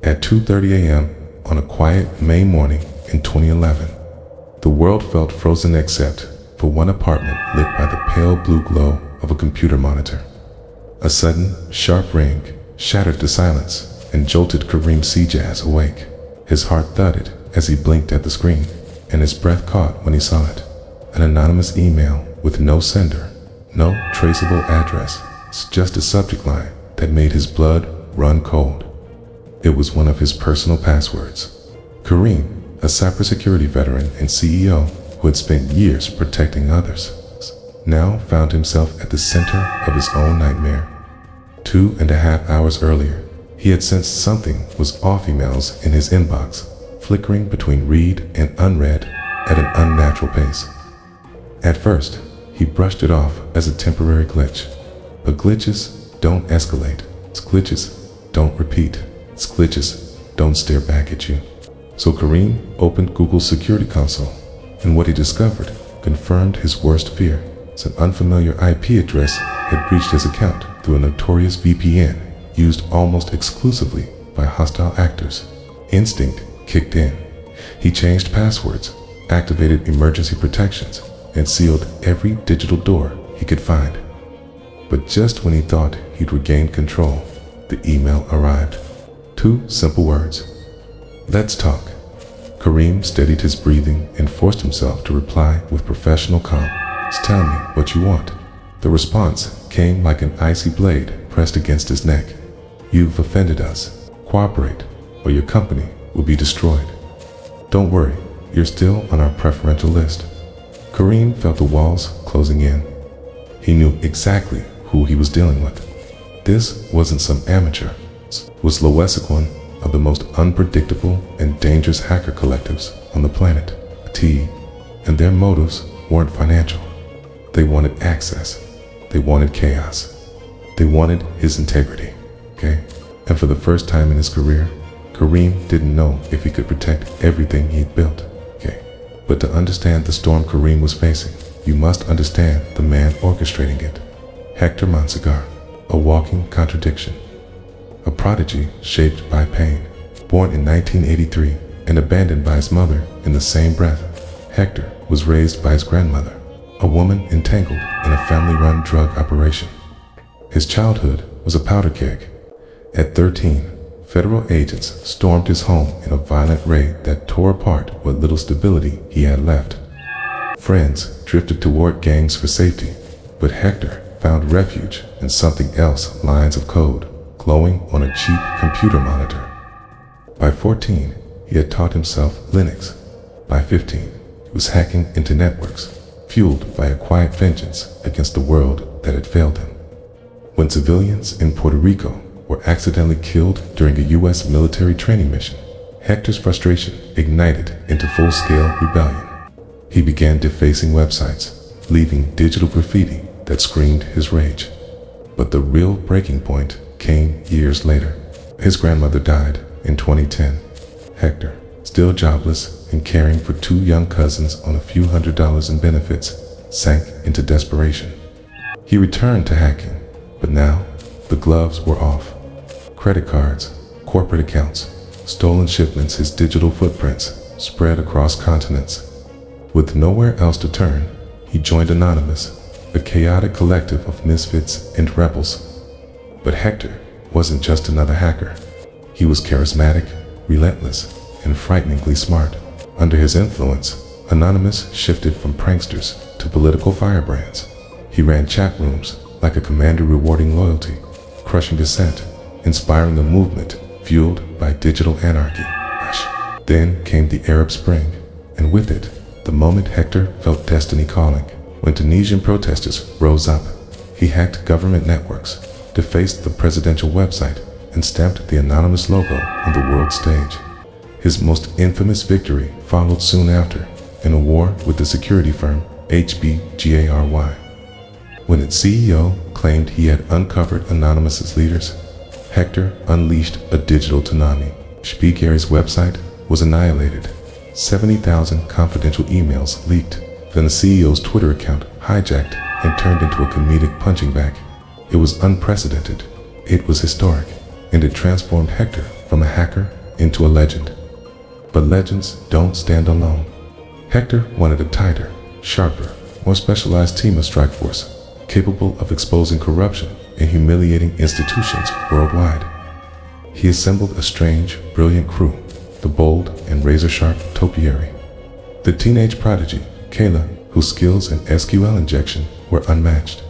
At 2:30 a.m. on a quiet May morning in 2011, the world felt frozen except for one apartment lit by the pale blue glow of a computer monitor. A sudden, sharp ring shattered the silence and jolted Kareem Seajaz awake. His heart thudded as he blinked at the screen, and his breath caught when he saw it. An anonymous email with no sender, no traceable address, just a subject line that made his blood run cold. It was one of his personal passwords. Kareem, a cybersecurity veteran and CEO who had spent years protecting others, now found himself at the center of his own nightmare. 2.5 hours earlier, he had sensed something was off. Emails in his inbox, flickering between read and unread at an unnatural pace. At first, he brushed it off as a temporary glitch. But glitches don't escalate. Glitches don't repeat. Glitches don't stare back at you. So Kareem opened Google's security console, and what he discovered confirmed his worst fear. An unfamiliar IP address had breached his account through a notorious VPN used almost exclusively by hostile actors. Instinct kicked in. He changed passwords, activated emergency protections, and sealed every digital door he could find. But just when he thought he'd regained control, the email arrived. 2 simple words. Let's talk. Kareem steadied his breathing and forced himself to reply with professional calm. Tell me what you want. The response came like an icy blade pressed against his neck. You've offended us. Cooperate, or your company will be destroyed. Don't worry, you're still on our preferential list. Kareem felt the walls closing in. He knew exactly who he was dealing with. This wasn't some amateur. It was the lexicon of the most unpredictable and dangerous hacker collectives on the planet, and their motives weren't financial. They wanted access. They wanted chaos. They wanted his integrity, okay? And for the first time in his career, Kareem didn't know if he could protect everything he'd built, okay? But to understand the storm Kareem was facing, you must understand the man orchestrating it. Hector Monsegar, a walking contradiction. A prodigy shaped by pain, born in 1983 and abandoned by his mother in the same breath. Hector was raised by his grandmother, a woman entangled in a family-run drug operation. His childhood was a powder keg. At 13, federal agents stormed his home in a violent raid that tore apart what little stability he had left. Friends drifted toward gangs for safety, but Hector found refuge in something else: lines of code glowing on a cheap computer monitor. By 14, he had taught himself Linux. By 15, he was hacking into networks, fueled by a quiet vengeance against the world that had failed him. When civilians in Puerto Rico were accidentally killed during a U.S. military training mission, Hector's frustration ignited into full-scale rebellion. He began defacing websites, leaving digital graffiti that screamed his rage. But the real breaking point came years later. His grandmother died in 2010. Hector, still jobless and caring for 2 young cousins on a few $100s in benefits, sank into desperation. He returned to hacking, but now the gloves were off. Credit cards, corporate accounts, stolen shipments, his digital footprints spread across continents. With nowhere else to turn, he joined Anonymous, a chaotic collective of misfits and rebels. But Hector wasn't just another hacker. He was charismatic, relentless, and frighteningly smart. Under his influence, Anonymous shifted from pranksters to political firebrands. He ran chat rooms like a commander, rewarding loyalty, crushing dissent, inspiring a movement fueled by digital anarchy. Then came the Arab Spring, and with it, the moment Hector felt destiny calling. When Tunisian protesters rose up, he hacked government networks, defaced the presidential website, and stamped the Anonymous logo on the world stage. His most infamous victory followed soon after, in a war with the security firm HBGARY. When its CEO claimed he had uncovered Anonymous's leaders, Hector unleashed a digital tsunami. HBGARY's website was annihilated. 70,000 confidential emails leaked. Then the CEO's Twitter account hijacked and turned into a comedic punching bag. It was unprecedented. It was historic. and it transformed Hector from a hacker into a legend. But legends don't stand alone. Hector wanted a tighter, sharper, more specialized team of strike force, capable of exposing corruption and humiliating institutions worldwide. He assembled a strange, brilliant crew, the bold and razor-sharp Topiary, the teenage prodigy, Kayla, whose skills in SQL injection were unmatched,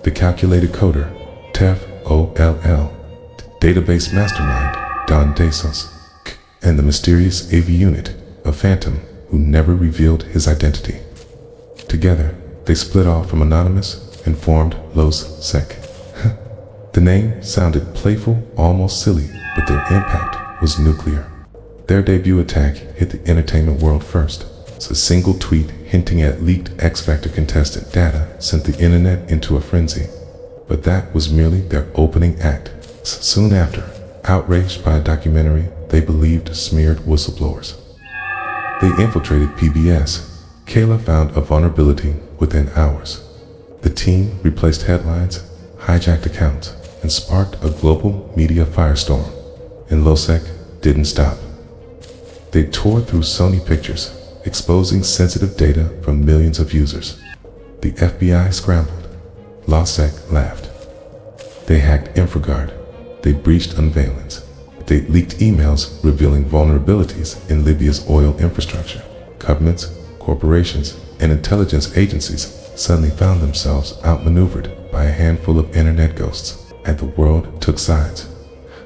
the calculated coder, Tef-Oll, the database mastermind, Don Desos, and the mysterious AV unit, a phantom who never revealed his identity. Together, they split off from Anonymous and formed Los Sec. The name sounded playful, almost silly, but their impact was nuclear. Their debut attack hit the entertainment world first. A single tweet hinting at leaked X Factor contestant data sent the internet into a frenzy. But that was merely their opening act. Soon after, outraged by a documentary they believed smeared whistleblowers, they infiltrated PBS. Kayla found a vulnerability within hours. The team replaced headlines, hijacked accounts, and sparked a global media firestorm. And LOSEC didn't stop. They tore through Sony Pictures, exposing sensitive data from millions of users. The FBI scrambled. LOSEC laughed. They hacked InfraGard. They breached Unveilance. They leaked emails revealing vulnerabilities in Libya's oil infrastructure. Governments, corporations, and intelligence agencies suddenly found themselves outmaneuvered by a handful of internet ghosts, and the world took sides.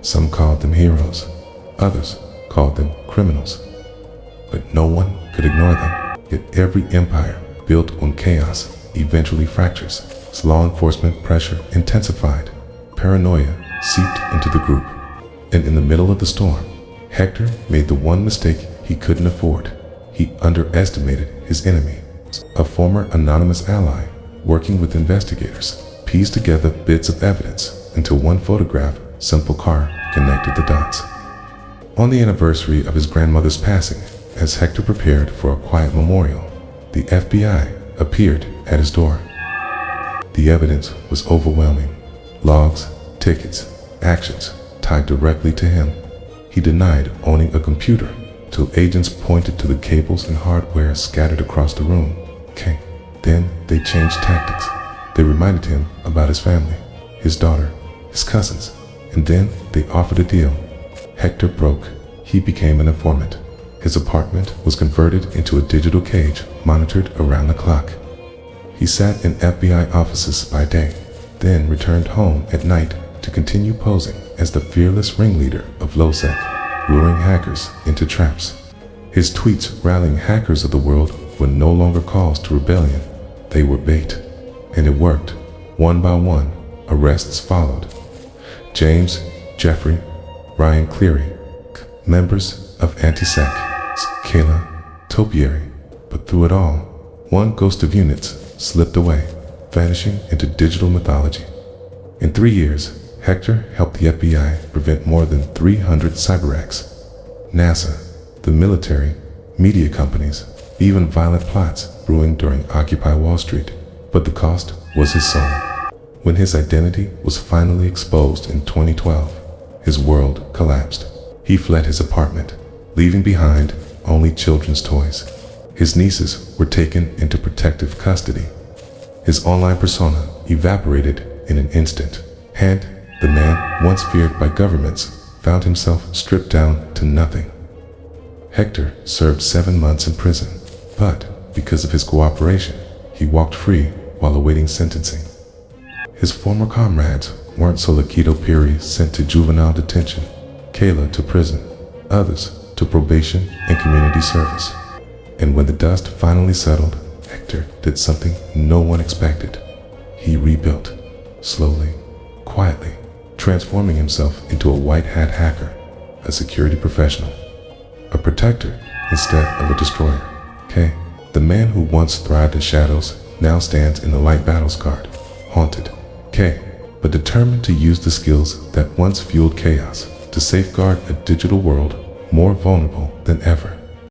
Some called them heroes, others called them criminals. But no one could ignore them. Yet every empire built on chaos eventually fractures. As law enforcement pressure intensified, paranoia seeped into the group. And in the middle of the storm, Hector made the one mistake he couldn't afford. He underestimated his enemy. A former anonymous ally, working with investigators, pieced together bits of evidence until one photograph, simple car, connected the dots. On the anniversary of his grandmother's passing, as Hector prepared for a quiet memorial, the FBI appeared at his door. The evidence was overwhelming. Logs, tickets, actions tied directly to him. He denied owning a computer till agents pointed to the cables and hardware scattered across the room. Okay. Then they changed tactics. They reminded him about his family, his daughter, his cousins, and then they offered a deal. Hector broke. He became an informant. His apartment was converted into a digital cage monitored around the clock. He sat in FBI offices by day, then returned home at night to continue posing as the fearless ringleader of LOSEC, luring hackers into traps. His tweets rallying hackers of the world were no longer calls to rebellion. They were bait. And it worked. One by one, arrests followed. James, Jeffrey, Ryan Cleary, members of Anti-Sec, Kayla, Topiary. But through it all, one ghost of units slipped away, vanishing into digital mythology. In 3 years, Hector helped the FBI prevent more than 300 cyberattacks. NASA, the military, media companies, even violent plots brewing during Occupy Wall Street. But the cost was his soul. When his identity was finally exposed in 2012, his world collapsed. He fled his apartment, leaving behind only children's toys. His nieces were taken into protective custody. His online persona evaporated in an instant, and the man once feared by governments found himself stripped down to nothing. Hector served 7 months in prison, but because of his cooperation, he walked free while awaiting sentencing. His former comrades weren't so Lakito Piri sent to juvenile detention, Kayla to prison, others to probation and community service. And when the dust finally settled, Hector did something no one expected. He rebuilt, slowly, quietly, transforming himself into a white hat hacker, a security professional, a protector instead of a destroyer. K, the man who once thrived in shadows now stands in the light battle scarred, haunted, K, but determined to use the skills that once fueled chaos to safeguard a digital world more vulnerable than ever.